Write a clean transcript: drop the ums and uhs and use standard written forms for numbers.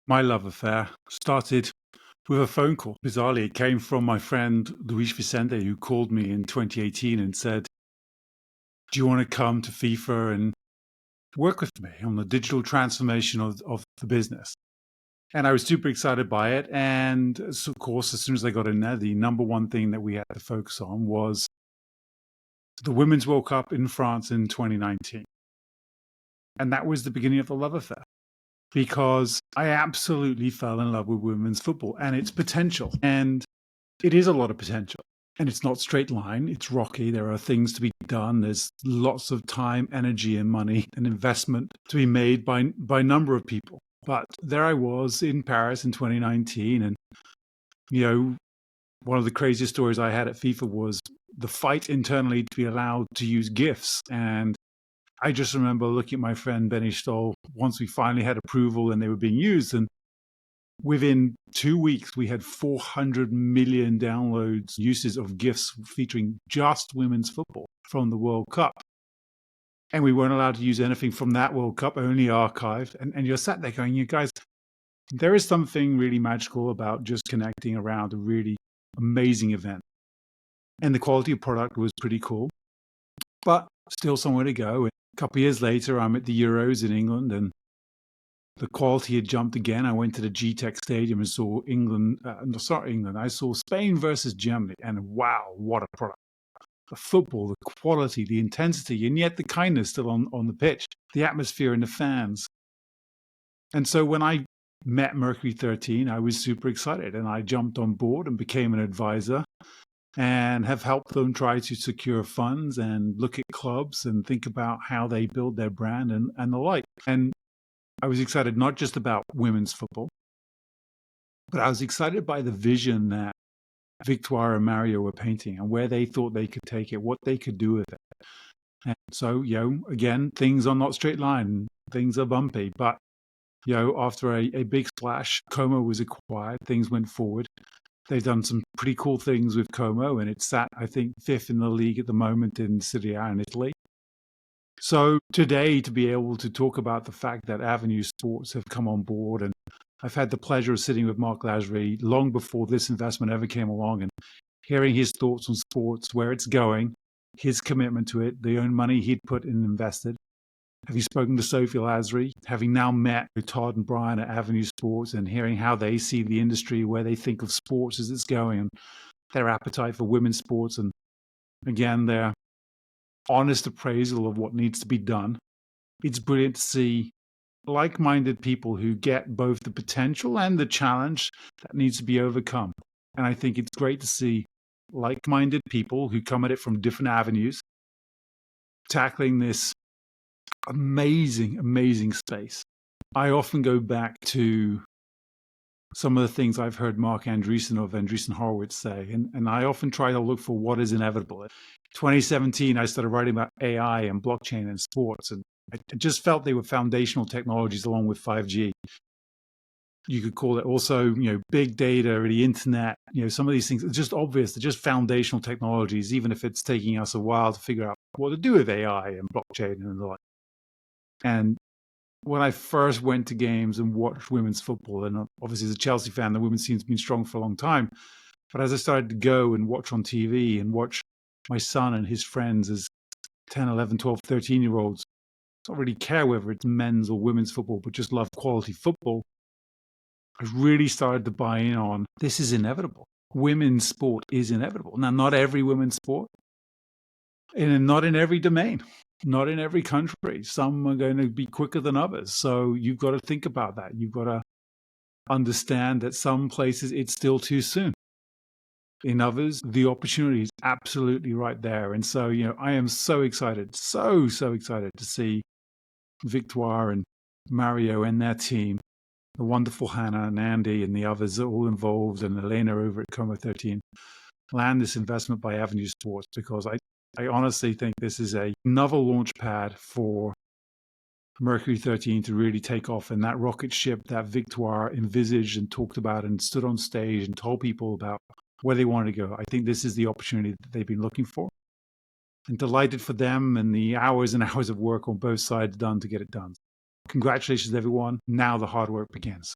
My love affair started with a phone call. Bizarrely, it came from my friend Luis Vicente, who called me in 2018 and said, "Do you want to come to FIFA and work with me on the digital transformation of the business?" And I was super excited by it. And so, of course, as soon as I got in there, the number one thing that we had to focus on was the Women's World Cup in France in 2019. And that was the beginning of the love affair, because I absolutely fell in love with women's football and its potential. And it is a lot of potential. And it's not straight line. It's rocky. There are things to be done. There's lots of time, energy, and money and investment to be made by a number of people. But there I was in Paris in 2019. And, one of the craziest stories I had at FIFA was the fight internally to be allowed to use GIFs. And I just remember looking at my friend Benny Stoll once we finally had approval and they were being used. And within 2 weeks, we had 400 million downloads, uses of GIFs featuring just women's football from the World Cup. And we weren't allowed to use anything from that World Cup, only archived. And you're sat there going, you guys, there is something really magical about just connecting around a really amazing event. And the quality of product was pretty cool, but still somewhere to go. And a couple of years later, I'm at the Euros in England, and the quality had jumped again. I went to the G-Tech Stadium and saw I saw Spain versus Germany, and wow, what a product. The football, the quality, the intensity, and yet the kindness still on the pitch, the atmosphere and the fans. And so when I met Mercury 13, I was super excited, and I jumped on board and became an advisor and have helped them try to secure funds and look at clubs and think about how they build their brand and the like. And I was excited not just about women's football, but I was excited by the vision that Victoire and Mario were painting and where they thought they could take it, what they could do with it. And so, again, things are not straight line, things are bumpy, but, after a big splash, Como was acquired, things went forward. They've done some pretty cool things with Como, and it's sat, I think, fifth in the league at the moment in Serie A in Italy. So today, to be able to talk about the fact that Avenue Sports have come on board, and I've had the pleasure of sitting with Mark Lasry long before this investment ever came along and hearing his thoughts on sports, where it's going, his commitment to it, the own money he'd put and invested. Having spoken to Sophie Lasry, having now met with Todd and Brian at Avenue Sports and hearing how they see the industry, where they think of sports as it's going, and their appetite for women's sports, and again, their honest appraisal of what needs to be done. It's brilliant to see like-minded people who get both the potential and the challenge that needs to be overcome. And I think it's great to see like-minded people who come at it from different avenues tackling this amazing, amazing space. I often go back to some of the things I've heard Mark Andreessen of Andreessen Horowitz say, and I often try to look for what is inevitable. In 2017, I started writing about AI and blockchain and sports, and I just felt they were foundational technologies along with 5G. You could call it also, big data or the internet, some of these things are just obvious. They're just foundational technologies, even if it's taking us a while to figure out what to do with AI and blockchain and the like. And when I first went to games and watched women's football, and obviously as a Chelsea fan, the women's team's been strong for a long time. But as I started to go and watch on TV and watch my son and his friends as 10, 11, 12, 13-year-olds, don't really care whether it's men's or women's football, but just love quality football, I really started to buy in on this is inevitable. Women's sport is inevitable. Now, not every women's sport, and not in every domain, not in every country. Some are going to be quicker than others. So you've got to think about that. You've got to understand that some places it's still too soon. In others, the opportunity is absolutely right there. And so, I am so excited, so excited to see Victoire and Mario and their team, the wonderful Hannah and Andy and the others are all involved, and Elena over at Coma 13, land this investment by Avenue Sports, because I honestly think this is another launch pad for Mercury 13 to really take off, and that rocket ship that Victoire envisaged and talked about and stood on stage and told people about where they wanted to go. I think this is the opportunity that they've been looking for, and delighted for them and the hours and hours of work on both sides done to get it done. Congratulations, everyone. Now the hard work begins.